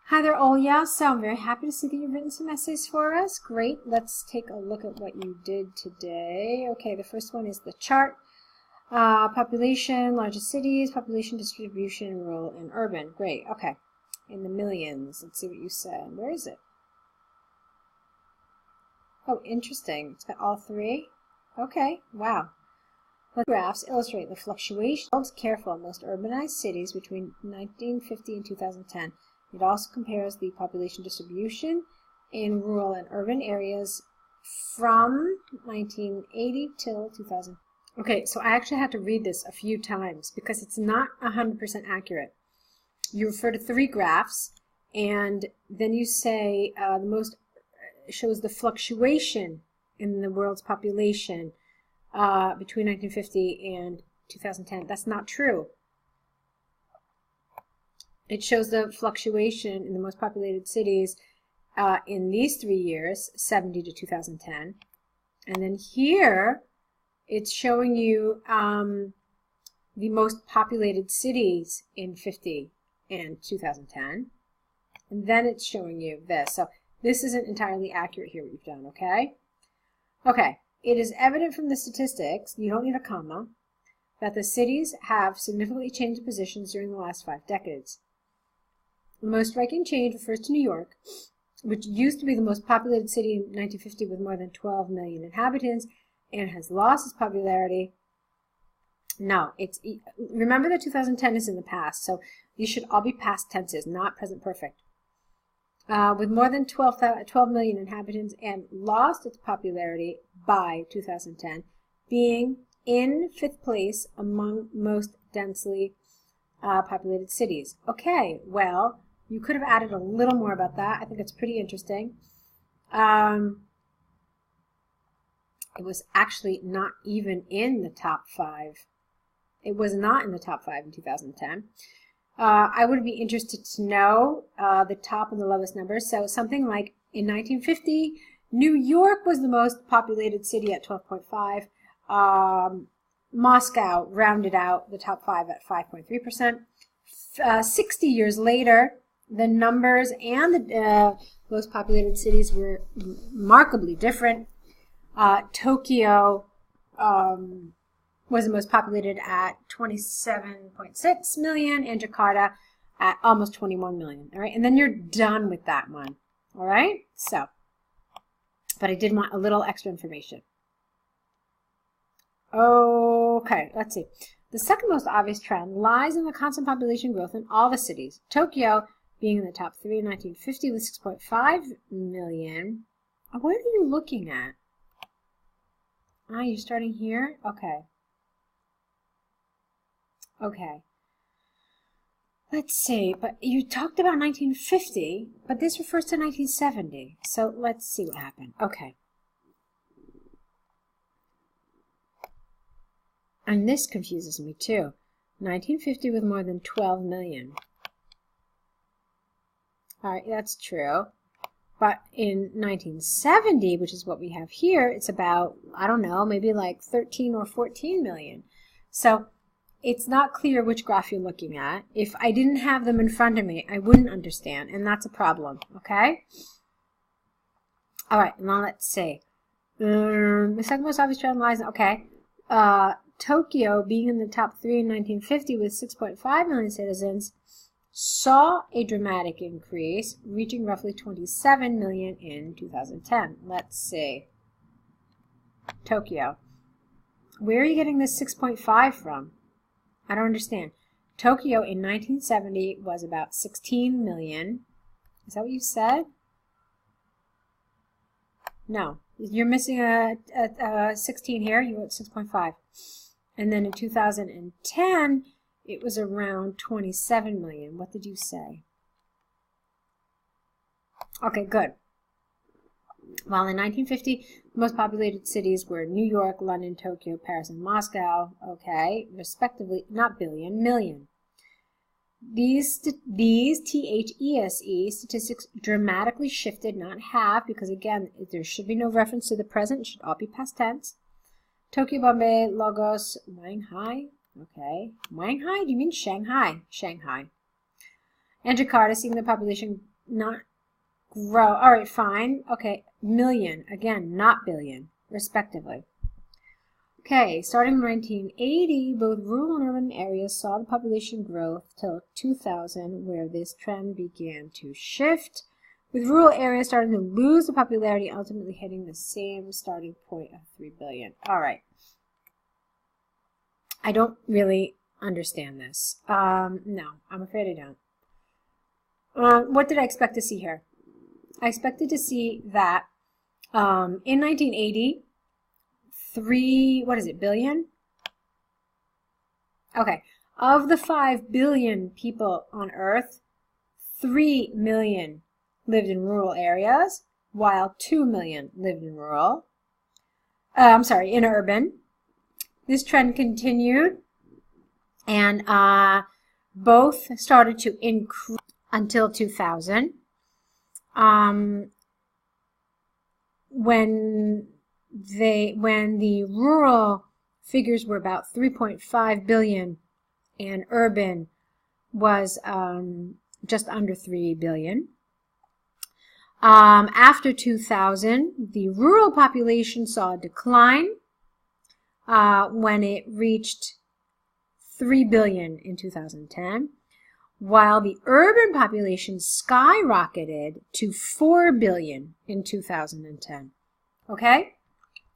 Hi there, Olia. So I'm very happy to see that you've written some essays for us. Great. Let's take a look at what you did today. Okay, the first one is the chart. Population, largest cities, population distribution, rural and urban. Great. Okay. In the millions. Let's see what you said. Where is it? Oh, interesting. It's got all three. Okay. Wow. The graphs illustrate the fluctuation. Careful in most urbanized cities between 1950 and 2010. It also compares the population distribution in rural and urban areas from 1980 till 2000. Okay, so I actually had to read this a few times because it's not 100% accurate. You refer to three graphs, and then you say the most shows the fluctuation in the world's population between 1950 and 2010. That's not true. It shows the fluctuation in the most populated cities in these 3 years, 70 to 2010. And then here, it's showing you the most populated cities in 50 and 2010. And then it's showing you this. So this isn't entirely accurate here, what you've done, okay? Okay, it is evident from the statistics, you don't need a comma, that the cities have significantly changed positions during the last 5 decades. The most striking change refers to New York, which used to be the most populated city in 1950 with more than 12 million inhabitants and has lost its popularity. No, remember that 2010 is in the past, so these should all be past tenses, not present perfect. With more than 12 million inhabitants and lost its popularity by 2010, being in 5th place among most densely populated cities. Okay, well, you could have added a little more about that. I think it's pretty interesting. It was actually not even in the top 5. It was not in the top 5 in 2010. I would be interested to know the top and the lowest numbers. So something like in 1950, New York was the most populated city at 12.5. Moscow rounded out the top 5 at 5.3%. 60 years later, the numbers and the most populated cities were remarkably different. Tokyo was the most populated at 27.6 million and Jakarta at almost 21 million. All right, and then you're done with that one. All right, so, but I did want a little extra information. Okay, let's see. The second most obvious trend lies in the constant population growth in all the cities. Tokyo being in the top 3 in 1950 with 6.5 million. What are you looking at? You're starting here? Okay. Okay. Let's see, but you talked about 1950, but this refers to 1970. So let's see what happened. Okay. And this confuses me too. 1950 with more than 12 million. All right, that's true. But in 1970, which is what we have here, it's about, I don't know, maybe like 13 or 14 million. So it's not clear which graph you're looking at. If I didn't have them in front of me, I wouldn't understand, and that's a problem, okay? All right, now let's see. The second most obvious trend lies, okay. Tokyo, being in the top 3 in 1950 with 6.5 million citizens, saw a dramatic increase, reaching roughly 27 million in 2010. Let's see. Tokyo. Where are you getting this 6.5 from? I don't understand. Tokyo in 1970 was about 16 million. Is that what you said? No. You're missing a 16 here. You wrote 6.5. And then in 2010, it was around 27 million. What did you say? Okay, good. Well, in 1950, the most populated cities were New York, London, Tokyo, Paris, and Moscow, okay, respectively, not billion, million. These THESE statistics dramatically shifted, not have, because again, there should be no reference to the present, it should all be past tense. Tokyo, Bombay, Lagos, Shanghai, okay. Shanghai? Do you mean Shanghai? Shanghai. And Jakarta, seeing the population not grow. All right, fine. Okay, million. Again, not billion, respectively. Okay, starting in 1980, both rural and urban areas saw the population growth till 2000, where this trend began to shift, with rural areas starting to lose the popularity, ultimately hitting the same starting point of 3 billion. All right. I don't really understand this. No, I'm afraid I don't. What did I expect to see here? I expected to see that in 1980, billion? Okay, of the 5 billion people on Earth, 3 million lived in rural areas, while 2 million lived in in urban. This trend continued, and both started to increase until 2000, when the rural figures were about 3.5 billion and urban was just under 3 billion. After 2000, the rural population saw a decline when it reached 3 billion in 2010, while the urban population skyrocketed to 4 billion in 2010. Okay?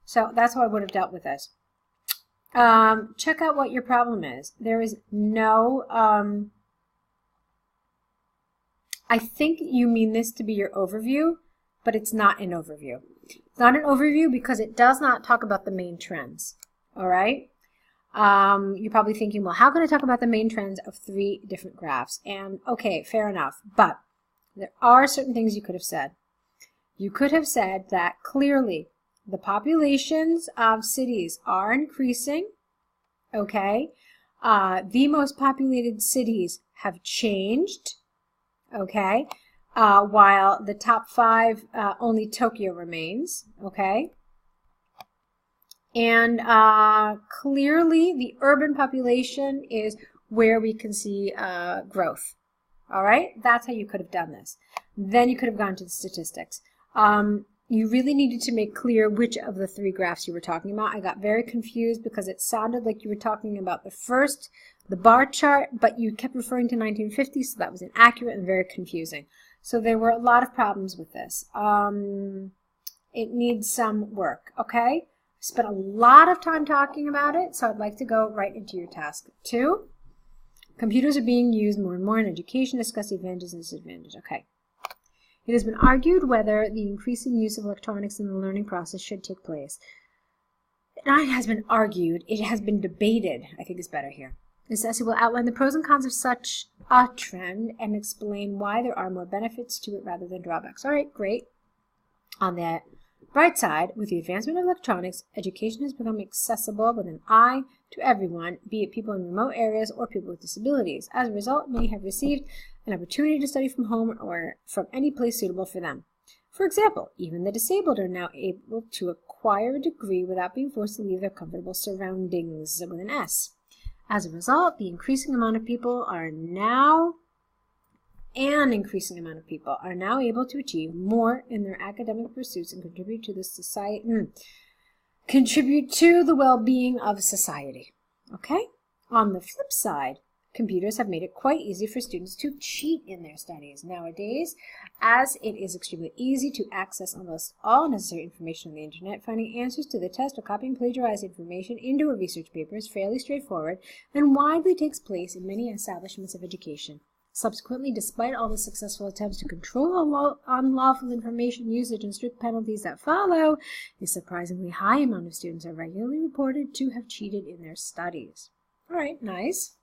So that's how I would have dealt with this. Check out what your problem is. There is no, I think you mean this to be your overview, but it's not an overview. It's not an overview because it does not talk about the main trends. All right? You're probably thinking, well, how can I talk about the main trends of 3 different graphs? And okay, fair enough, but there are certain things you could have said. You could have said that clearly the populations of cities are increasing, okay? The most populated cities have changed, okay? While the top 5, only Tokyo remains, okay? And clearly the urban population is where we can see growth. All right? That's how you could have done this. Then you could have gone to the statistics. You really needed to make clear which of the 3 graphs you were talking about. I got very confused because it sounded like you were talking about the bar chart, but you kept referring to 1950, so that was inaccurate and very confusing. So there were a lot of problems with this. It needs some work, okay? I spent a lot of time talking about it, so I'd like to go right into your task 2. Computers are being used more and more in education. Discuss the advantages and disadvantages. Okay. It has been argued whether the increasing use of electronics in the learning process should take place. Not it has been argued, it has been debated, I think is better here. This essay will outline the pros and cons of such a trend and explain why there are more benefits to it rather than drawbacks. All right, great. On the bright side, with the advancement of electronics, education has become accessible with an eye to everyone, be it people in remote areas or people with disabilities. As a result, many have received an opportunity to study from home or from any place suitable for them. For example, even the disabled are now able to acquire a degree without being forced to leave their comfortable surroundings, with an S. As a result, the increasing amount of people are now able to achieve more in their academic pursuits and contribute to the well-being of society. Okay? On the flip side, computers have made it quite easy for students to cheat in their studies. Nowadays, as it is extremely easy to access almost all necessary information on the internet, finding answers to the test or copying plagiarized information into a research paper is fairly straightforward and widely takes place in many establishments of education. Subsequently, despite all the successful attempts to control unlawful information usage and strict penalties that follow, a surprisingly high amount of students are regularly reported to have cheated in their studies. All right, nice.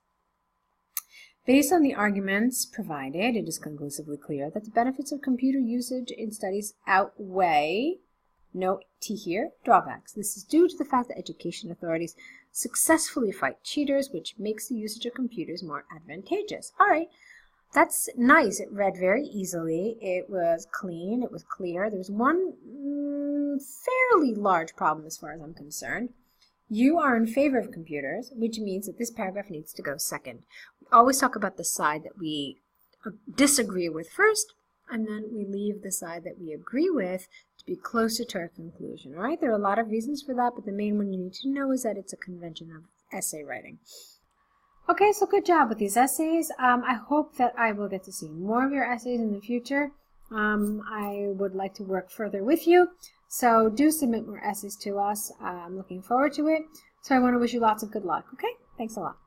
Based on the arguments provided, it is conclusively clear that the benefits of computer usage in studies outweigh, note T here, drawbacks. This is due to the fact that education authorities successfully fight cheaters, which makes the usage of computers more advantageous. All right, that's nice. It read very easily. It was clean. It was clear. There's one fairly large problem as far as I'm concerned. You are in favor of computers, which means that this paragraph needs to go second. We always talk about the side that we disagree with first, and then we leave the side that we agree with to be closer to our conclusion. All right, there are a lot of reasons for that, but the main one you need to know is that it's a convention of essay writing. Okay, so good job with these essays. I hope that I will get to see more of your essays in the future. I would like to work further with you, so do submit more essays to us. I'm looking forward to it. So I want to wish you lots of good luck. Okay, thanks a lot.